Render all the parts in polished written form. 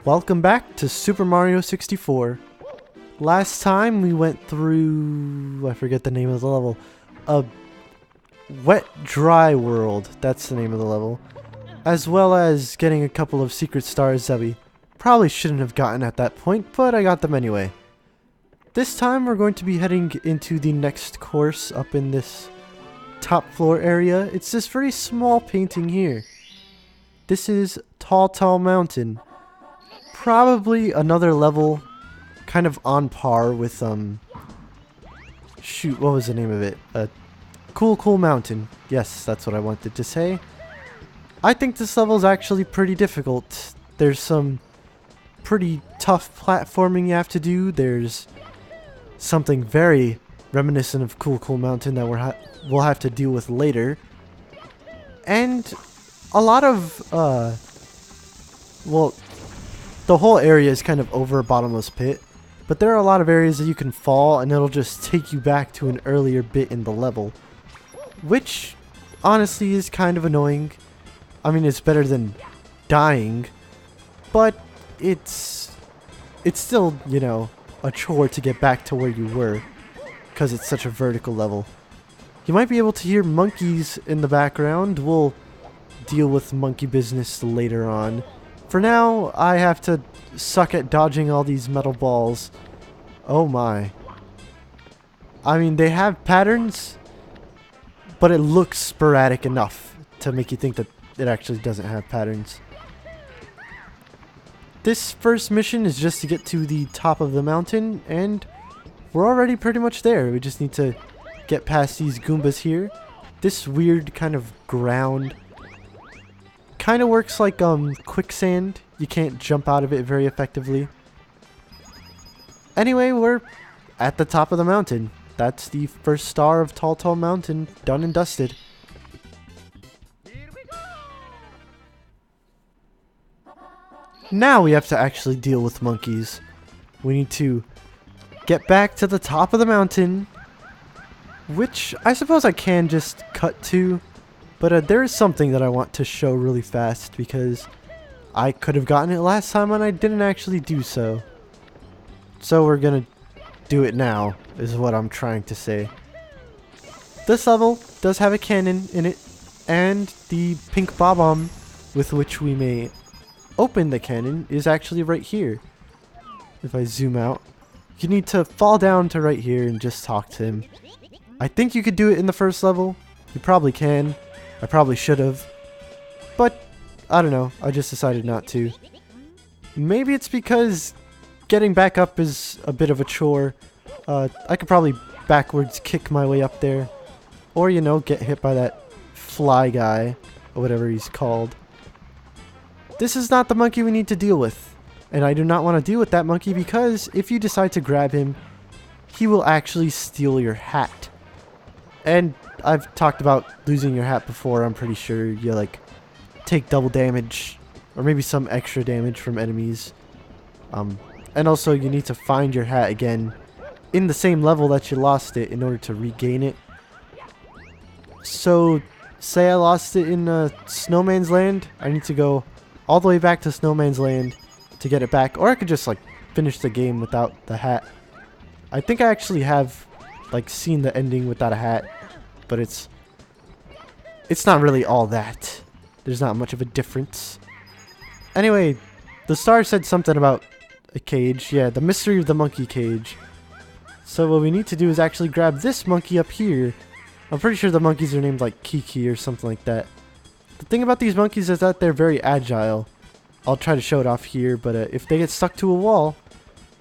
Welcome back to Super Mario 64. Last time we went through, I forget the name of the level, a wet dry world, that's the name of the level, as well as getting a couple of secret stars that we probably shouldn't have gotten at that point, but I got them anyway. This time we're going to be heading into the next course up in this top floor area. It's this very small painting here. This is Tall Tall Mountain. Probably another level kind of on par with, shoot, what was the name of it? Cool Cool Mountain. Yes, that's what I wanted to say. I think this level is actually pretty difficult. There's some pretty tough platforming you have to do. There's something very reminiscent of Cool Cool Mountain that we'll have to deal with later. And a lot of, well, the whole area is kind of over a bottomless pit, but there are a lot of areas that you can fall and it'll just take you back to an earlier bit in the level, which honestly is kind of annoying. I mean, it's better than dying, but it's still, you know, a chore to get back to where you were because it's such a vertical level. You might be able to hear monkeys in the background. We'll deal with monkey business later on. For now, I have to suck at dodging all these metal balls. Oh my. I mean, they have patterns, but it looks sporadic enough to make you think that it actually doesn't have patterns. This first mission is just to get to the top of the mountain, and we're already pretty much there. We just need to get past these Goombas here. This weird kind of ground kind of works like quicksand. You can't jump out of it very effectively. Anyway, we're at the top of the mountain. That's the first star of Tall Tall Mountain, done and dusted. Now we have to actually deal with monkeys. We need to get back to the top of the mountain, which I suppose I can just cut to. But there is something that I want to show really fast because I could have gotten it last time and I didn't actually do so. So we're gonna do it now, is what I'm trying to say. This level does have a cannon in it, and the pink bob-omb with which we may open the cannon is actually right here. If I zoom out, you need to fall down to right here and just talk to him. I think you could do it in the first level. You probably can. I probably should have, but I don't know, I just decided not to. Maybe it's because getting back up is a bit of a chore. I could probably backwards kick my way up there, or you know, get hit by that fly guy, or whatever he's called. This is not the monkey we need to deal with, and I do not want to deal with that monkey because if you decide to grab him, he will actually steal your hat. And I've talked about losing your hat before. I'm pretty sure you like take double damage or maybe some extra damage from enemies. And also you need to find your hat again in the same level that you lost it in order to regain it. So say I lost it in Snowman's Land. I need to go all the way back to Snowman's Land to get it back. Or I could just like finish the game without the hat. I think I actually have like seen the ending without a hat. But it's not really all that. There's not much of a difference. Anyway, the star said something about a cage. Yeah, the mystery of the monkey cage. So what we need to do is actually grab this monkey up here. I'm pretty sure the monkeys are named like Kiki or something like that. The thing about these monkeys is that they're very agile. I'll try to show it off here, but if they get stuck to a wall,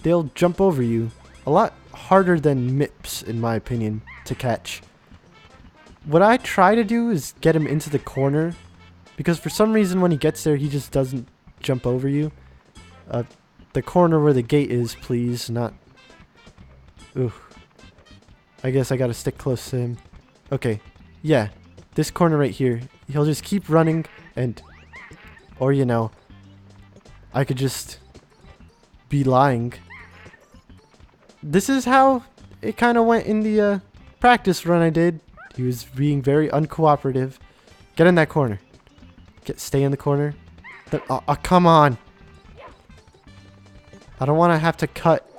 they'll jump over you. A lot harder than Mips, in my opinion, to catch. What I try to do is get him into the corner, because for some reason when he gets there he just doesn't jump over you. The corner where the gate is, please, not... Ooh. I guess I gotta stick close to him. Okay, yeah, this corner right here. He'll just keep running and... Or, you know, I could just be lying. This is how it kind of went in the practice run I did. He was being very uncooperative. Get in that corner. Stay in the corner. Come on. I don't want to have to cut.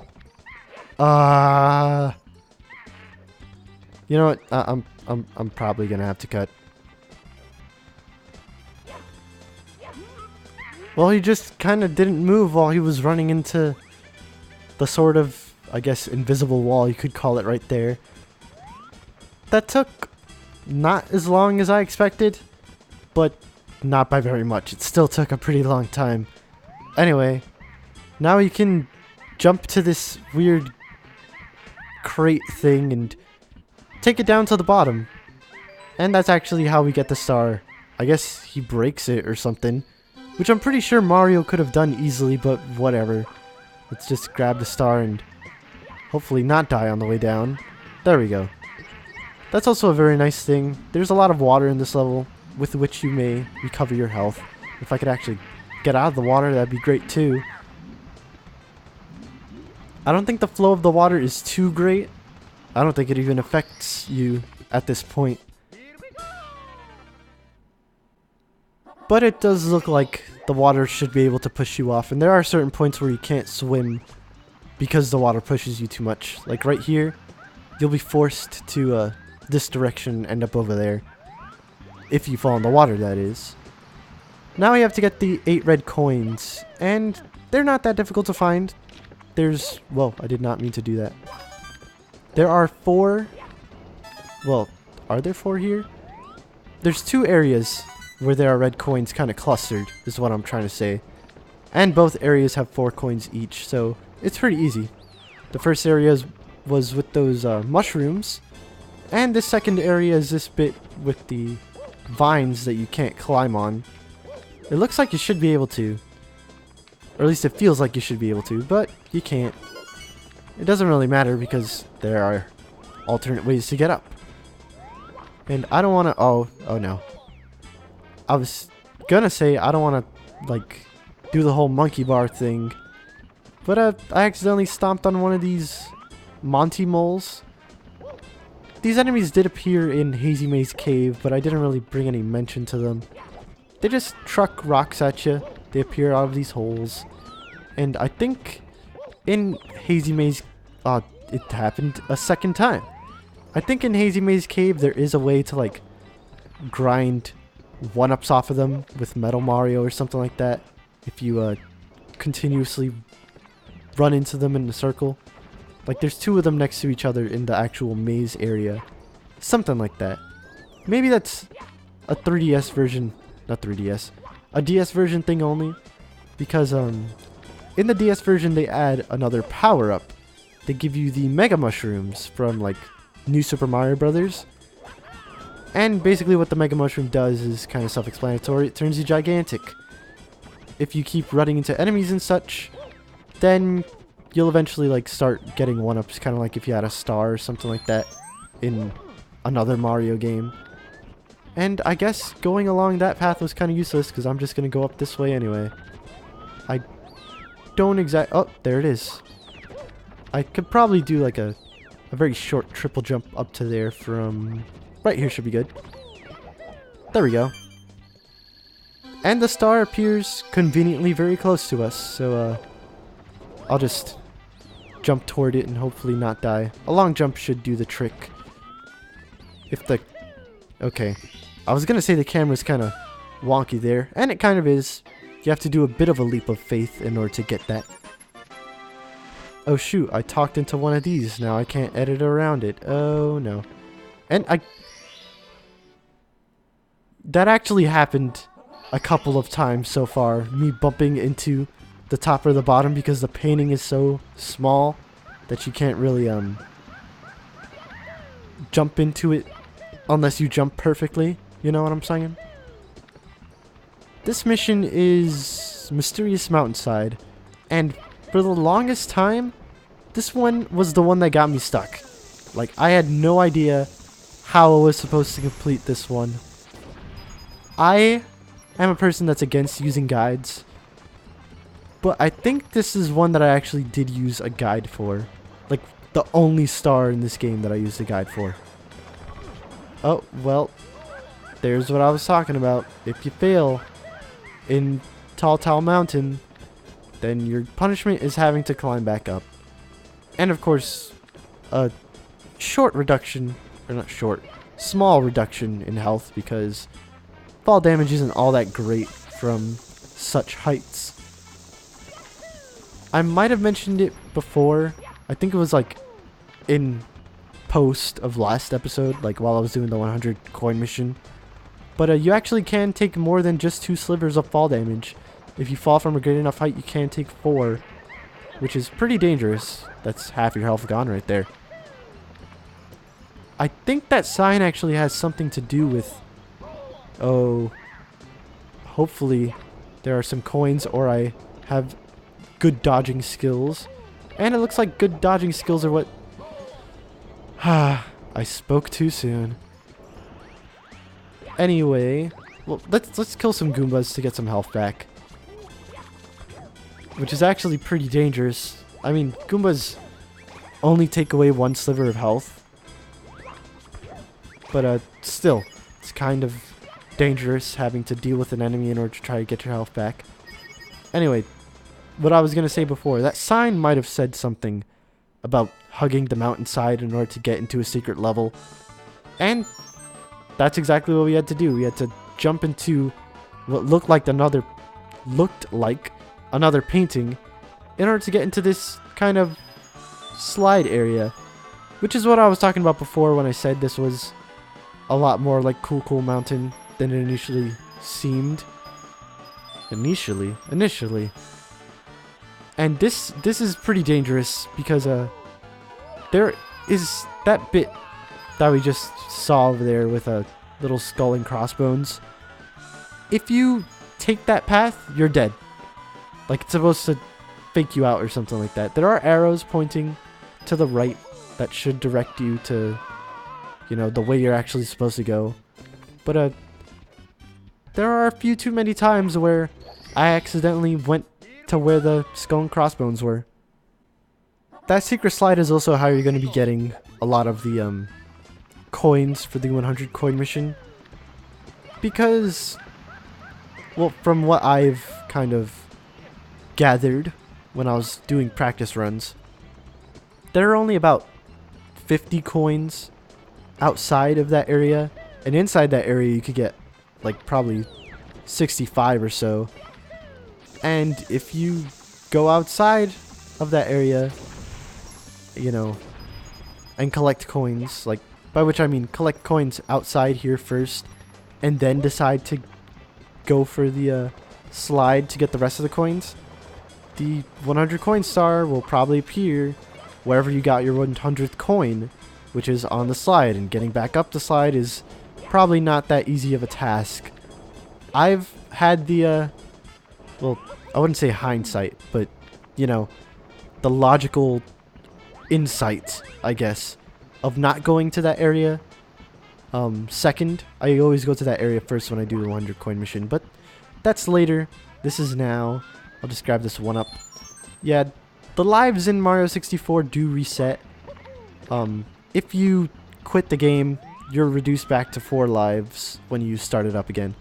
You know what? I'm probably gonna have to cut. Well, he just kind of didn't move while he was running into the sort of, I guess, invisible wall, you could call it, right there. That took not as long as I expected, but not by very much. It still took a pretty long time. Anyway, now you can jump to this weird crate thing and take it down to the bottom. And that's actually how we get the star. I guess he breaks it or something, which I'm pretty sure Mario could have done easily, but whatever. Let's just grab the star and hopefully not die on the way down. There we go. That's also a very nice thing. There's a lot of water in this level, with which you may recover your health. If I could actually get out of the water, that'd be great too. I don't think the flow of the water is too great. I don't think it even affects you at this point. But it does look like the water should be able to push you off. And there are certain points where you can't swim because the water pushes you too much. Like right here, you'll be forced to this direction and end up over there. If you fall in the water, that is. Now we have to get the 8 red coins. And they're not that difficult to find. There's... Whoa, I did not mean to do that. There are 4... Well, are there 4 here? There's 2 areas where there are red coins kind of clustered, is what I'm trying to say. And both areas have 4 coins each, so it's pretty easy. The first area was with those mushrooms. And this second area is this bit with the vines that you can't climb on. It looks like you should be able to. Or at least it feels like you should be able to, but you can't. It doesn't really matter because there are alternate ways to get up. And I don't want to... Oh no. I was gonna say I don't want to, like, do the whole monkey bar thing. But I accidentally stomped on one of these Monty moles. These enemies did appear in Hazy Maze Cave, but I didn't really bring any mention to them. They just truck rocks at you. They appear out of these holes. And I think in Hazy Maze... it happened a second time. I think in Hazy Maze Cave there is a way to, like, grind 1-ups off of them with Metal Mario or something like that. If you continuously run into them in a circle. Like, there's 2 of them next to each other in the actual maze area. Something like that. Maybe that's a 3DS version. Not 3DS. A DS version thing only. Because, in the DS version, they add another power-up. They give you the Mega Mushrooms from, like, New Super Mario Brothers. And basically what the Mega Mushroom does is kind of self-explanatory. It turns you gigantic. If you keep running into enemies and such, then you'll eventually, like, start getting 1-ups, kind of like if you had a star or something like that in another Mario game. And I guess going along that path was kind of useless because I'm just going to go up this way anyway. I don't Oh, there it is. I could probably do like a very short triple jump up to there from... Right here should be good. There we go. And the star appears conveniently very close to us, so I'll just jump toward it and hopefully not die. A long jump should do the trick. If the... Okay. I was gonna say the camera's kind of wonky there, and it kind of is. You have to do a bit of a leap of faith in order to get that. Oh shoot, I talked into one of these. Now I can't edit around it. Oh no. And that actually happened a couple of times so far. Me bumping into the top or the bottom because the painting is so small that you can't really jump into it unless you jump perfectly. You know what I'm saying? This mission is Mysterious Mountainside, and for the longest time, this one was the one that got me stuck. Like, I had no idea how I was supposed to complete this one. I am a person that's against using guides, but I think this is one that I actually did use a guide for. Like, the only star in this game that I used a guide for. Oh, well, there's what I was talking about. If you fail in Tall Mountain, then your punishment is having to climb back up. And of course, a short reduction, or not short, small reduction in health, because fall damage isn't all that great from such heights. I might have mentioned it before. I think it was like in post of last episode, like while I was doing the 100 coin mission. But you actually can take more than just 2 slivers of fall damage. If you fall from a great enough height, you can take 4, which is pretty dangerous. That's half your health gone right there. I think that sign actually has something to do with... Oh, hopefully there are some coins, or I have good dodging skills. And it looks like good dodging skills are what... I spoke too soon. Anyway, well, let's kill some Goombas to get some health back. Which is actually pretty dangerous. I mean, Goombas only take away 1 sliver of health. But still, it's kind of dangerous having to deal with an enemy in order to try to get your health back. Anyway, what I was going to say before, that sign might have said something about hugging the mountainside in order to get into a secret level. And that's exactly what we had to do. We had to jump into what looked like another painting in order to get into this kind of slide area, which is what I was talking about before when I said this was a lot more like Cool Mountain than it initially seemed. Initially. And this is pretty dangerous because there is that bit that we just saw over there with a little skull and crossbones. If you take that path, you're dead. Like, it's supposed to fake you out or something like that. There are arrows pointing to the right that should direct you to, you know, the way you're actually supposed to go. But there are a few too many times where I accidentally went to where the skull and crossbones were. That secret slide is also how you're going to be getting a lot of the coins for the 100 coin mission. Because, well, from what I've kind of gathered when I was doing practice runs, there are only about 50 coins outside of that area, and inside that area you could get like probably 65 or so. And if you go outside of that area, you know, and collect coins, like, by which I mean collect coins outside here first, and then decide to go for the slide to get the rest of the coins, the 100 coin star will probably appear wherever you got your 100th coin, which is on the slide, and getting back up the slide is probably not that easy of a task. I've had the, well, I wouldn't say hindsight, but, you know, the logical insight, I guess, of not going to that area second. I always go to that area first when I do the 100 coin mission, but that's later. This is now. I'll just grab this one up. Yeah, the lives in Mario 64 do reset. If you quit the game, you're reduced back to 4 lives when you start it up again.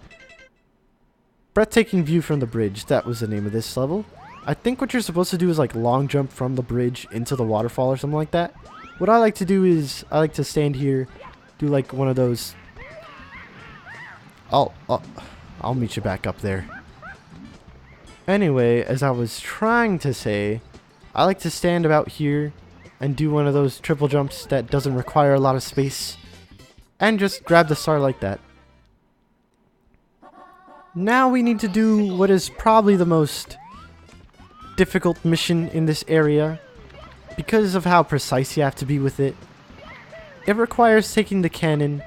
Breathtaking view from the bridge. That was the name of this level. I think what you're supposed to do is like long jump from the bridge into the waterfall or something like that. What I like to do is I like to stand here, do like one of those. I'll meet you back up there. Anyway, as I was trying to say, I like to stand about here and do one of those triple jumps that doesn't require a lot of space, and just grab the star like that. Now we need to do what is probably the most difficult mission in this area, because of how precise you have to be with it. It requires taking the cannon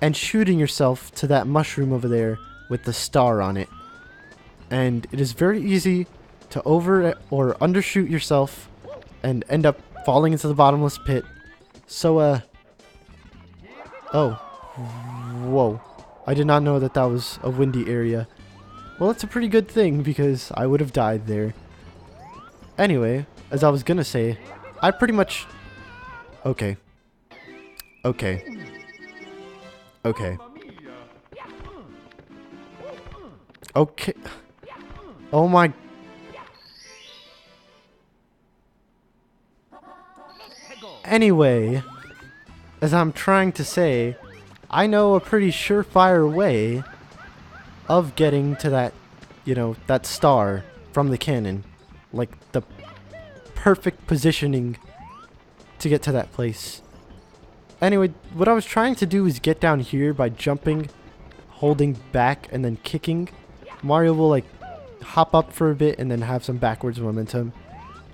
and shooting yourself to that mushroom over there with the star on it. And it is very easy to over or undershoot yourself and end up falling into the bottomless pit. So, oh. Whoa. I did not know that that was a windy area. Well, that's a pretty good thing, because I would have died there. Anyway, as I was gonna say, I pretty much... Okay. Okay. Okay. Okay. Oh my... Anyway, as I'm trying to say, I know a pretty surefire way of getting to that, you know, that star from the cannon. Like, the perfect positioning to get to that place. Anyway, what I was trying to do is get down here by jumping, holding back, and then kicking. Mario will, like, hop up for a bit and then have some backwards momentum.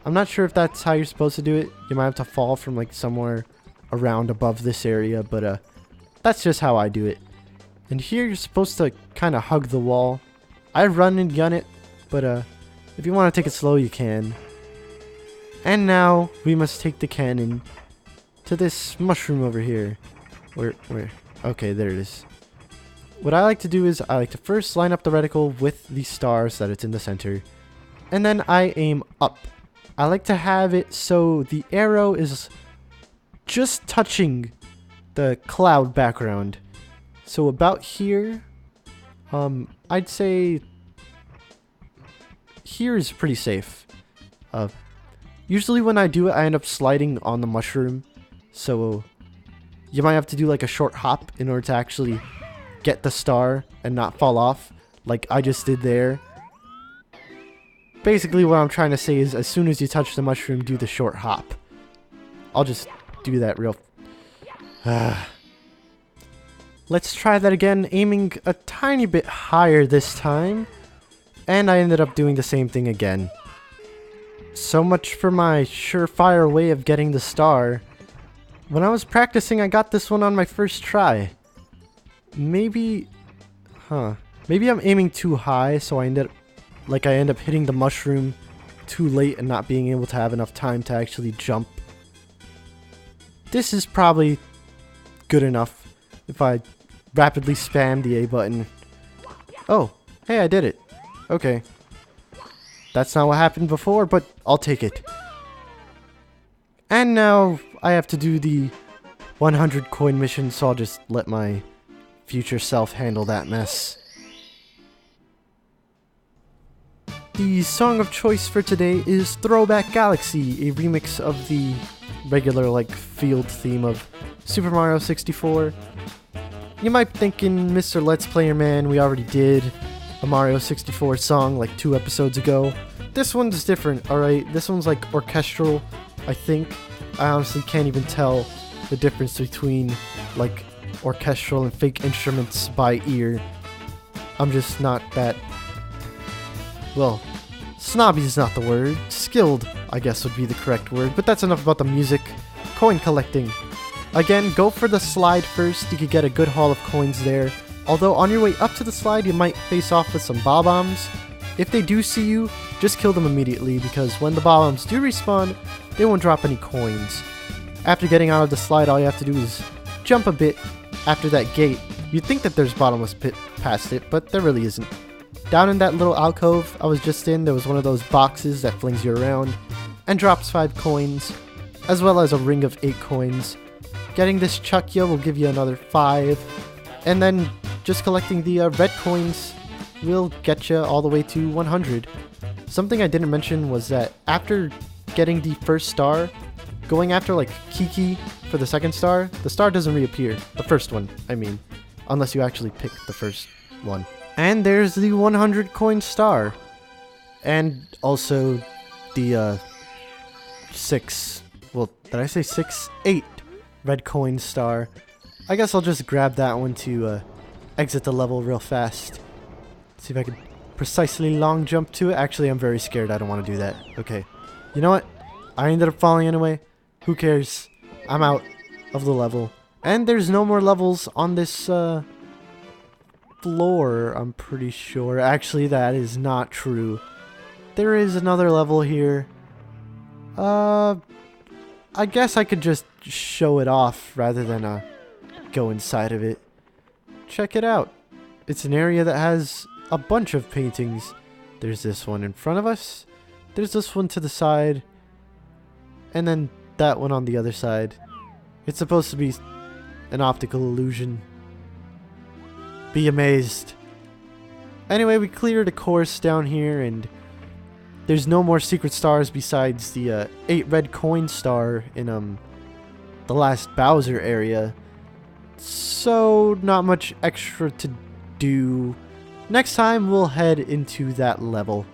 I'm not sure if that's how you're supposed to do it. You might have to fall from, like, somewhere around above this area, but that's just how I do it. And here you're supposed to kind of hug the wall. I run and gun it, but if you want to take it slow, you can. And now we must take the cannon to this mushroom over here. Where? Okay, there it is. What I like to do is I like to first line up the reticle with the star so that it's in the center. And then I aim up. I like to have it so the arrow is just touching the cloud background. So about here, I'd say here is pretty safe. Usually when I do it, I end up sliding on the mushroom. So you might have to do like a short hop in order to actually get the star and not fall off like I just did there. Basically what I'm trying to say is as soon as you touch the mushroom, do the short hop. I'll just do that real... Let's try that again, aiming a tiny bit higher this time. And I ended up doing the same thing again. So much for my surefire way of getting the star. When I was practicing, I got this one on my first try. Maybe... Maybe I'm aiming too high, so I end up hitting the mushroom too late and not being able to have enough time to actually jump. This is probably good enough if I rapidly spam the A button. Oh, hey, I did it. Okay. That's not what happened before, but I'll take it. And now I have to do the 100 coin mission, so I'll just let my future self handle that mess. The song of choice for today is Throwback Galaxy, a remix of the regular, like, field theme of Super Mario 64. You might be thinking, Mr. Let's Player Man, we already did a Mario 64 song like 2 episodes ago. This one's different, alright? This one's like orchestral, I think. I honestly can't even tell the difference between like orchestral and fake instruments by ear. I'm just not that... Well, snobby is not the word. Skilled, I guess, would be the correct word. But that's enough about the music. Coin collecting. Again, go for the slide first. You could get a good haul of coins there. Although on your way up to the slide, you might face off with some Bob-ombs. If they do see you, just kill them immediately, because when the Bob-ombs do respawn, they won't drop any coins. After getting out of the slide, all you have to do is jump a bit after that gate. You'd think that there's bottomless pit past it, but there really isn't. Down in that little alcove I was just in, there was one of those boxes that flings you around and drops 5 coins, as well as a ring of 8 coins. Getting this Chuckya will give you another 5, and then just collecting the red coins will get you all the way to 100. Something I didn't mention was that after getting the first star, going after like Kiki for the second star, the star doesn't reappear. The first one, I mean, unless you actually pick the first one. And there's the 100 coin star. And also the 6, well, did I say 6? 8 red coin star. I guess I'll just grab that one to exit the level real fast. See if I can precisely long jump to it. Actually, I'm very scared. I don't want to do that. Okay. You know what? I ended up falling anyway. Who cares? I'm out of the level. And there's no more levels on this floor, I'm pretty sure. Actually, that is not true. There is another level here. I guess I could just show it off rather than go inside of it. Check it out. It's an area that has a bunch of paintings. There's this one in front of us. There's this one to the side. And then that one on the other side. It's supposed to be an optical illusion. Be amazed. Anyway, we cleared a course down here, and there's no more secret stars besides the 8 red coin star in the last Bowser area. So not much extra to do. Next time we'll head into that level.